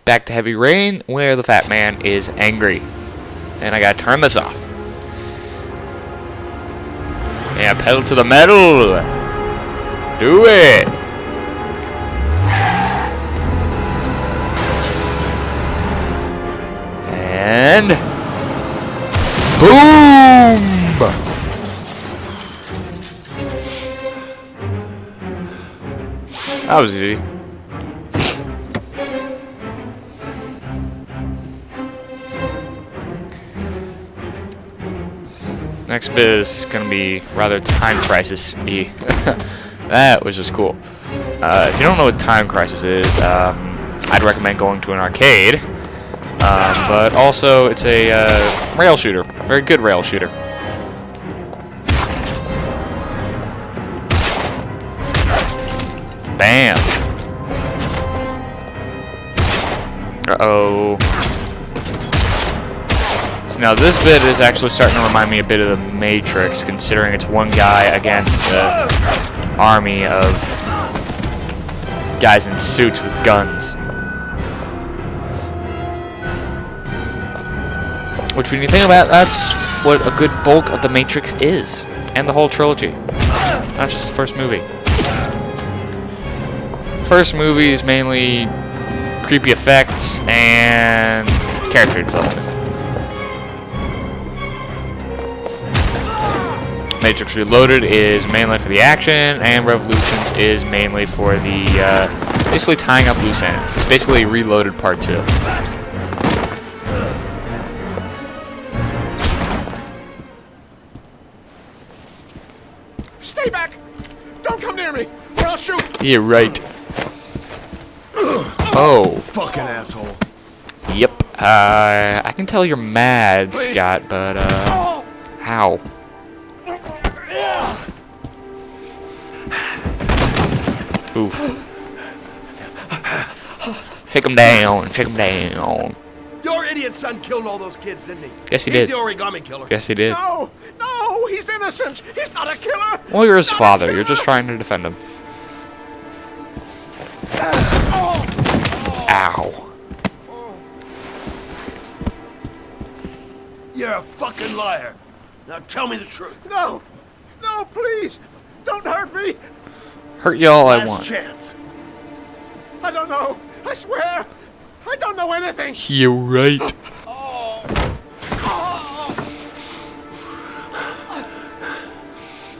back to Heavy Rain, where the fat man is angry. And I gotta turn this off. Yeah, pedal to the metal. Do it. And boom! That was easy. Next bit is gonna be rather time crisis-y. That was just cool. If you don't know what time crisis is, I'd recommend going to an arcade. But also, it's a rail shooter, a very good rail shooter. Bam! Uh-oh. So now this bit is actually starting to remind me a bit of the Matrix, considering it's one guy against an army of guys in suits with guns. Which, when you think about it, that's what a good bulk of the Matrix is, and the whole trilogy. Not just the first movie. First movie is mainly creepy effects and character development. Matrix Reloaded is mainly for the action, and Revolutions is mainly for the basically tying up loose ends. It's basically Reloaded Part 2. Stay back! Don't come near me, or I'll shoot! Yeah, right. Oh. Fucking asshole. Yep. I can tell you're mad, Please. Scott, but, how? Oof. Shake him down, shake him down. Your idiot son killed all those kids, didn't he? Yes, he He's did. the origami killer. Yes, he did. No! No! He's innocent! He's not a killer! Well, you're his Not a father. killer! You're just trying to defend him. Ow. You're a fucking liar. Now tell me the truth. No! No, please! Don't hurt me! Hurt you all I Last want. chance. I don't know! I swear! I don't know anything! You're right.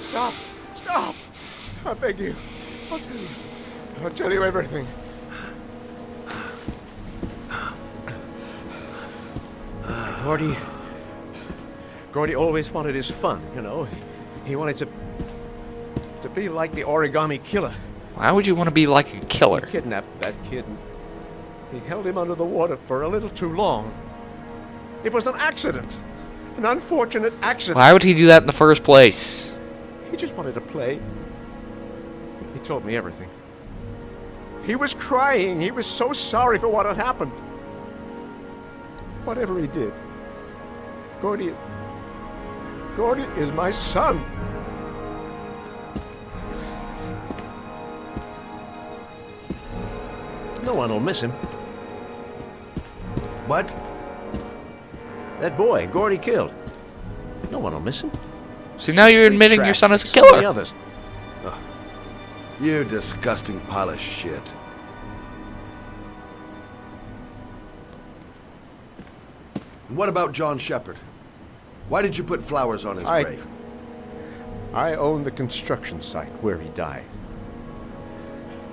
Stop! Stop! I beg you. I'll tell you. I'll tell you everything. Gordy always wanted his fun, you know. He wanted to be like the origami killer. Why would you want to be like a killer? He kidnapped that kid. He held him under the water for a little too long. It was an accident. An unfortunate accident. Why would he do that in the first place? He just wanted to play. He told me everything. He was crying. He was so sorry for what had happened. Whatever he did, Gordy is my son. No one will miss him. What? That boy, Gordy killed. No one will miss him. See, now you're admitting your son is a So many killer. others. You disgusting pile of shit. And what about John Shepard? Why did you put flowers on his grave? I own the construction site where he died.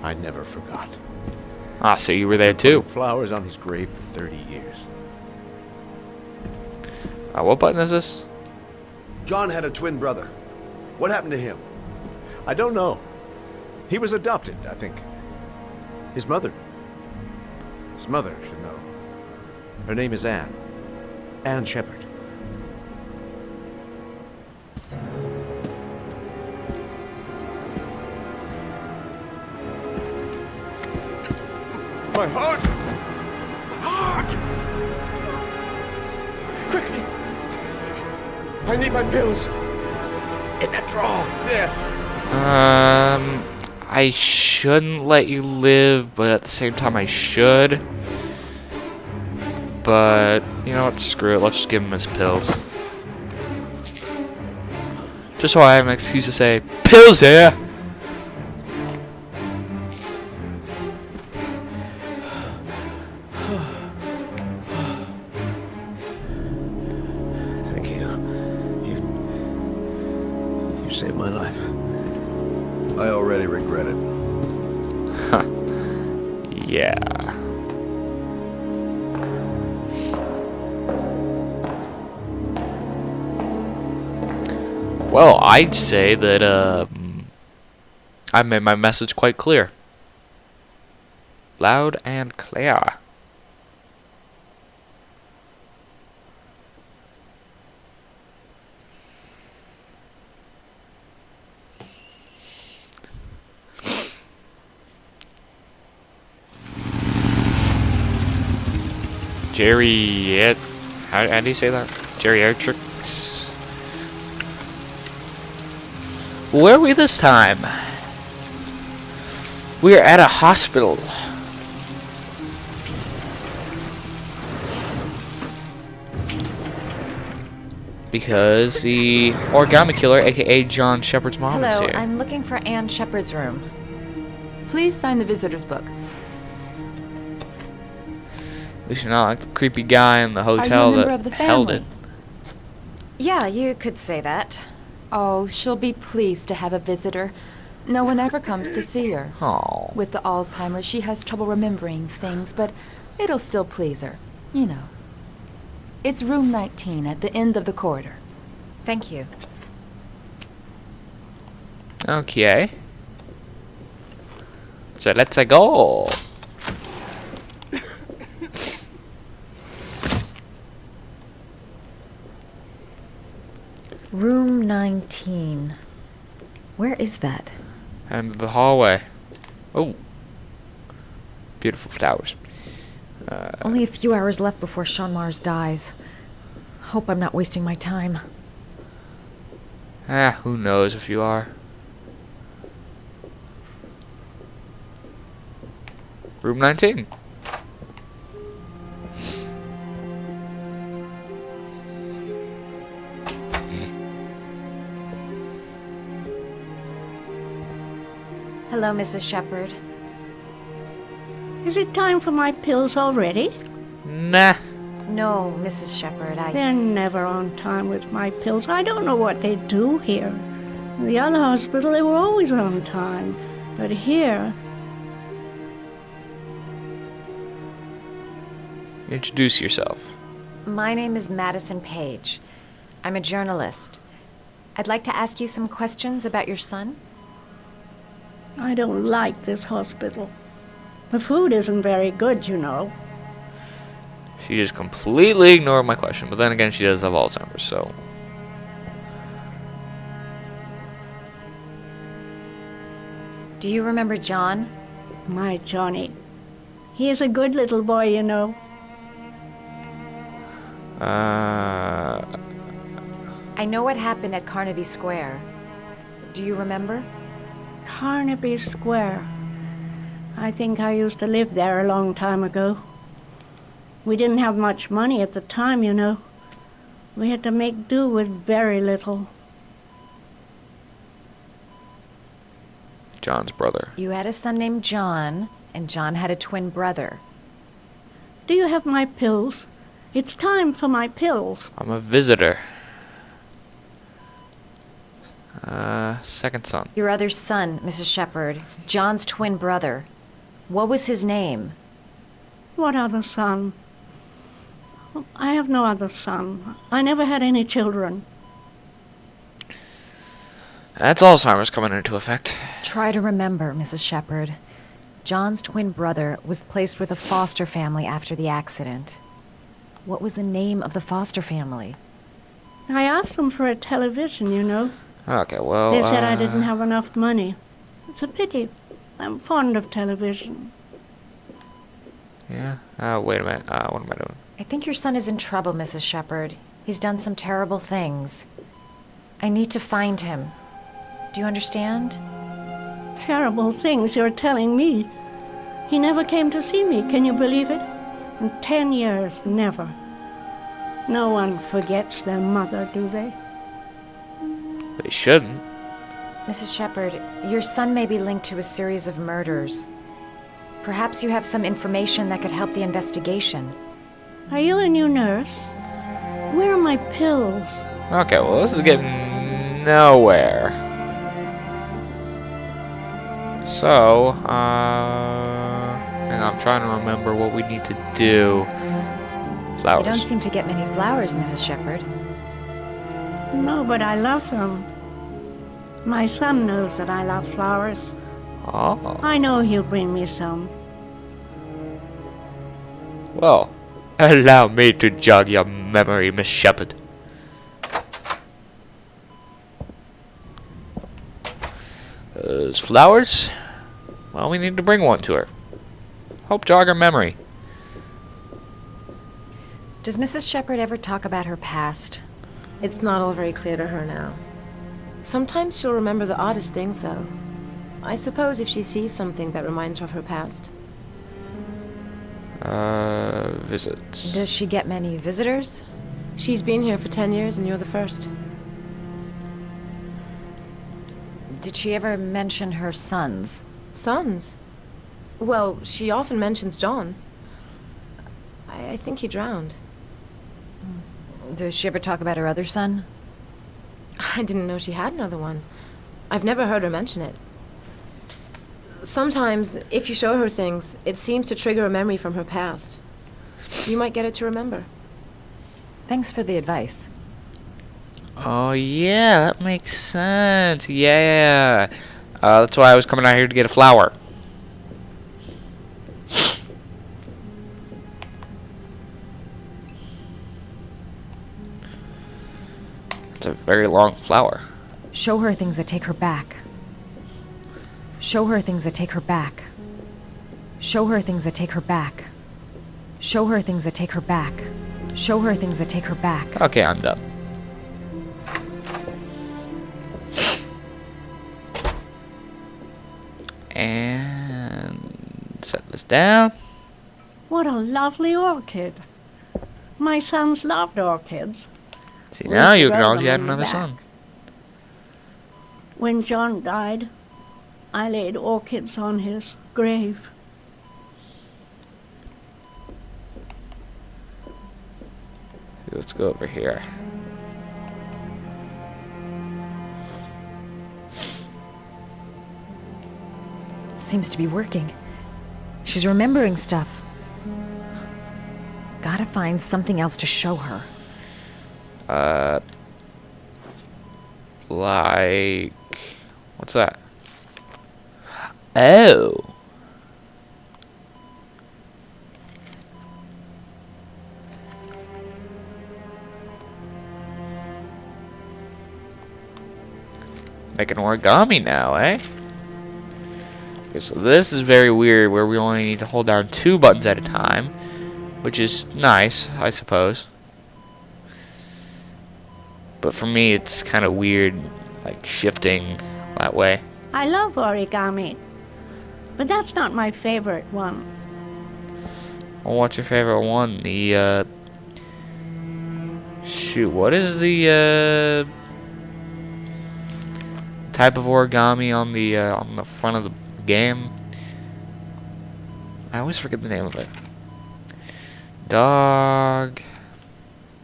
I never forgot. Ah, so you were there too. Put flowers on his grave for 30 years. What button is this? John had a twin brother. What happened to him? I don't know. He was adopted, I think. His mother should know. Her name is Anne. Anne Shepard. My heart! My heart! Quickly! I need my pills. In that drawer. There. I shouldn't let you live, but at the same time I should. But, you know what, screw it, let's just give him his pills. Just so I have an excuse to say, pills here! Thank you. You saved my life. I already regret it. Yeah. Well, I'd say that I made my message quite clear. Loud and clear. How do you say that? Geriatrics. Where are we this time? We are at a hospital. Because the origami killer, aka John Shepard's mom, is Hello, here. I'm looking for Anne Shepard's room. Please sign the visitor's book. At least you're not like the creepy guy in the hotel member that of the held family? it. Yeah, you could say that. Oh, she'll be pleased to have a visitor. No one ever comes to see her. Oh. With the Alzheimer's, she has trouble remembering things, but it'll still please her. You know. It's room 19 at the end of the corridor. Thank you. Okay. So let's go. Room 19. Where is that? And the hallway. Oh. Beautiful flowers. Only a few hours left before Sean Mars dies. Hope I'm not wasting my time. Who knows if you are. Room 19. Hello, Mrs. Shepard. Is it time for my pills already? Nah. No, Mrs. Shepard, They're never on time with my pills. I don't know what they do here. In the other hospital, they were always on time. But here, Introduce yourself. My name is Madison Page. I'm a journalist. I'd like to ask you some questions about your son. I don't like this hospital. The food isn't very good, you know. She just completely ignored my question, but then again, she does have Alzheimer's, so. Do you remember John? My Johnny. He is a good little boy, you know. I know what happened at Carnaby Square. Do you remember? Carnaby Square. I think I used to live there a long time ago. We didn't have much money at the time, you know. We had to make do with very little. John's brother. You had a son named John, and John had a twin brother. Do you have my pills? It's time for my pills. I'm a visitor. Second son. Your other son, Mrs. Shepard, John's twin brother. What was his name? What other son? I have no other son. I never had any children. That's Alzheimer's coming into effect. Try to remember, Mrs. Shepard. John's twin brother was placed with a foster family after the accident. What was the name of the foster family? I asked them for a television, you know. Okay, well, They said I didn't have enough money. It's a pity. I'm fond of television. Yeah. Wait a minute. What am I doing? I think your son is in trouble, Mrs. Shepard. He's done some terrible things. I need to find him. Do you understand? Terrible things you're telling me. He never came to see me, can you believe it? In 10 years, never. No one forgets their mother, do they? They shouldn't. Mrs. Shepherd, your son may be linked to a series of murders. Perhaps you have some information that could help the investigation. Are you a new nurse? Where are my pills? Okay, well, this is getting nowhere. So, and I'm trying to remember what we need to do. Flowers. You don't seem to get many flowers, Mrs. Shepherd. No, but I love them. My son knows that I love flowers. Oh. I know he'll bring me some. Well, allow me to jog your memory, Miss Shepherd. Those flowers? Well, we need to bring one to her. Help jog her memory. Does Mrs. Shepherd ever talk about her past? It's not all very clear to her now. Sometimes she'll remember the oddest things, though. I suppose if she sees something that reminds her of her past. Visits. Does she get many visitors? She's been here for 10 years, and you're the first. Did she ever mention her sons? Sons? Well, she often mentions John. I think he drowned. Does she ever talk about her other son? I didn't know she had another one. I've never heard her mention it. Sometimes, if you show her things, it seems to trigger a memory from her past. You might get it to remember. Thanks for the advice. Oh, yeah, that makes sense. Yeah. That's why I was coming out here to get a flower. It's a very long flower. Show her things that take her back. Show her things that take her back. Show her things that take her back. Show her things that take her back. Show her things that take her back. Okay, I'm done. And set this down. What a lovely orchid. My sons loved orchids. See, We now used to you grow acknowledge them you had in the another back. son. When John died, I laid orchids on his grave. Let's go over here. Seems to be working. She's remembering stuff. Gotta find something else to show her. Like... What's that? Oh. Making origami now, eh? Okay, so this is very weird where we only need to hold down 2 buttons at a time, which is nice, I suppose. But for me, it's kind of weird, like shifting that way. I love origami, but that's not my favorite one. Well, what's your favorite one? The, shoot, what is the, type of origami on the front of the game? I always forget the name of it. Dog,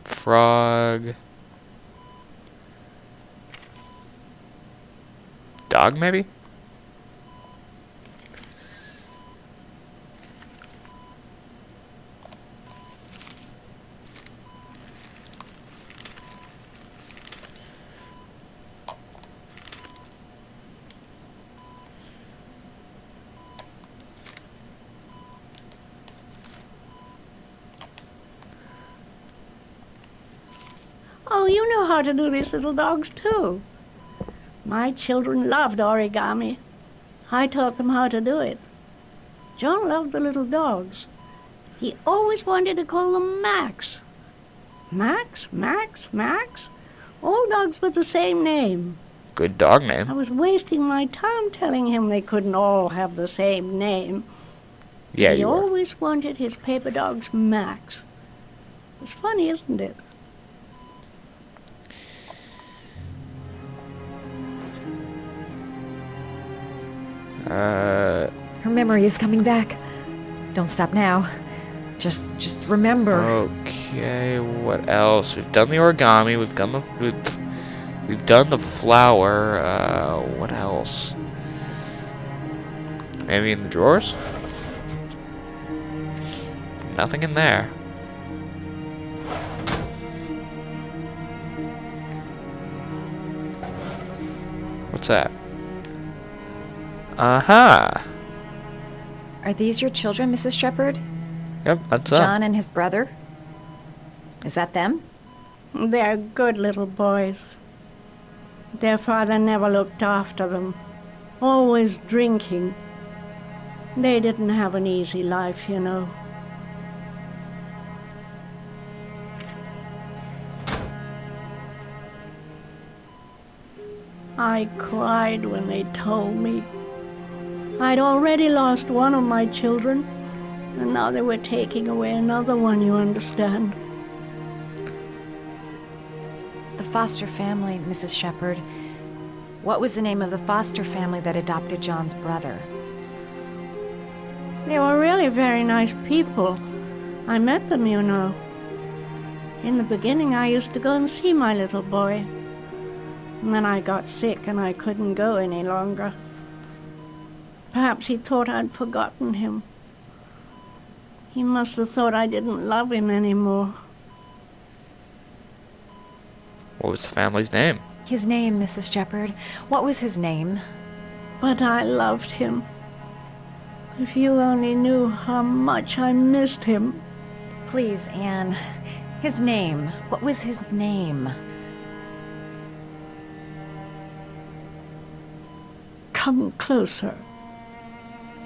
frog, dog maybe? Oh, you know how to do these little dogs, too. My children loved origami. I taught them how to do it. John loved the little dogs. He always wanted to call them Max. Max, Max, Max. All dogs with the same name. Good dog I name. was wasting my time telling him they couldn't all have the same name. Yeah, He you were. always wanted his paper dogs Max. It's funny, isn't it? Her memory is coming back. Don't stop now. Just remember. Okay, what else? We've done the origami. We've done the flower. What else? Maybe in the drawers? Nothing in there. What's that? Uh-huh. Are these your children, Mrs. Shepherd? Yep, that's John and his brother? Is that them? They're good little boys. Their father never looked after them, always drinking. They didn't have an easy life, you know. I cried when they told me. I'd already lost one of my children, and now they were taking away another one, you understand. The foster family, Mrs. Shepherd. What was the name of the foster family that adopted John's brother? They were really very nice people. I met them, you know. In the beginning, I used to go and see my little boy. And then I got sick and I couldn't go any longer. Perhaps he thought I'd forgotten him. He must have thought I didn't love him anymore. What was the family's name? His name, Mrs. Shepherd. What was his name? But I loved him. If you only knew how much I missed him. Please, Anne. His name. What was his name? Come closer.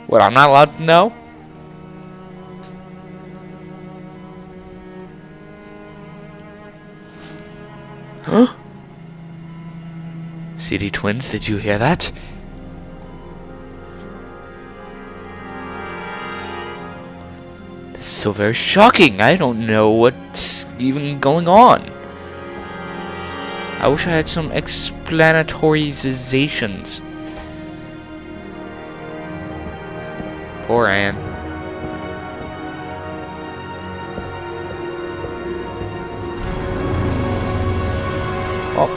What, I'm not allowed to know? Huh? CD Twins, did you hear that? This is so very shocking. I don't know what's even going on. I wish I had some explanatory-zations. Poor Anne. Well,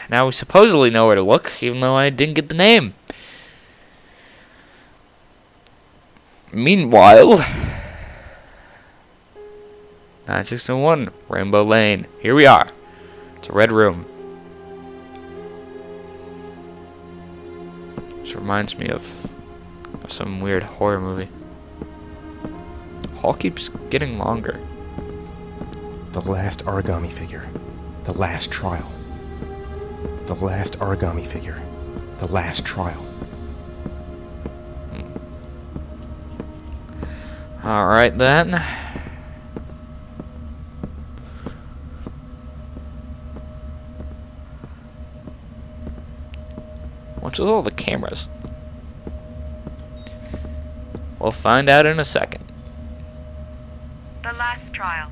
now we supposedly know where to look, even though I didn't get the name. Meanwhile, 9601 Rainbow Lane. Here we are. It's a red room. This reminds me of some weird horror movie. The hall keeps getting longer. The last origami figure. The last trial. The last origami figure. The last trial. Alright then. What's with all the cameras? We'll find out in a second. The last trial.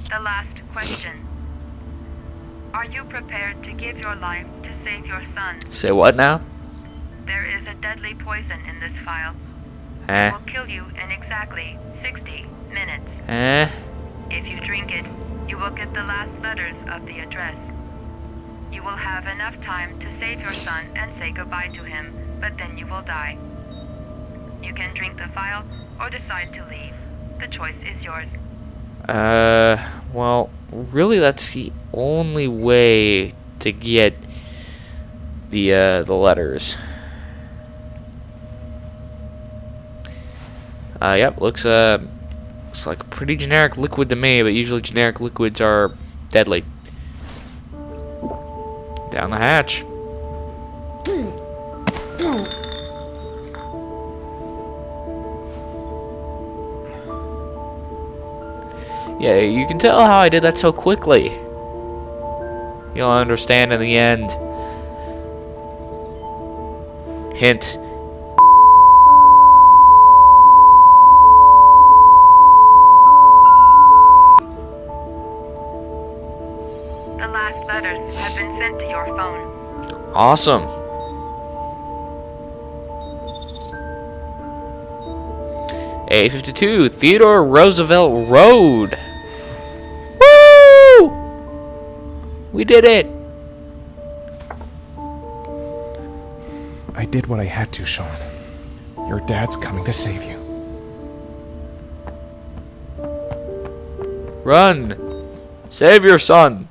The last question. Are you prepared to give your life to save your son? Say what now? There is a deadly poison in this vial. Eh? It will kill you in exactly 60 minutes. Eh? If you drink it, you will get the last letters of the address. You will have enough time to save your son and say goodbye to him, but then you will die. You can drink the vial or decide to leave. The choice is yours. Well, really that's the only way to get the letters. Yep, looks like a pretty generic liquid to me, but usually generic liquids are deadly. Down the hatch. Yeah, you can tell how I did that so quickly. You'll understand in the end. Hint. last letters have been sent to your phone. Awesome. A52, Theodore Roosevelt Road. Woo! We did it. I did what I had to, Sean. Your dad's coming to save you. Run. Save your son.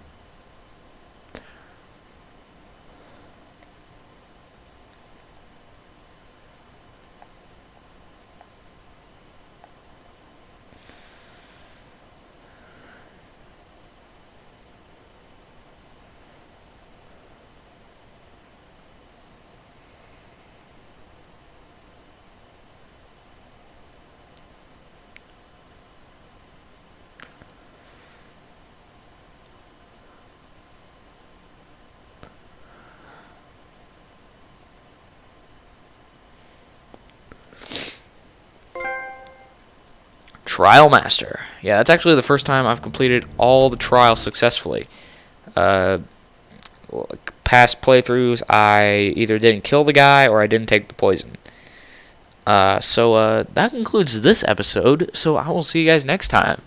Trial Master. Yeah, that's actually the first time I've completed all the trials successfully. Past playthroughs, I either didn't kill the guy or I didn't take the poison. So that concludes this episode, so I will see you guys next time.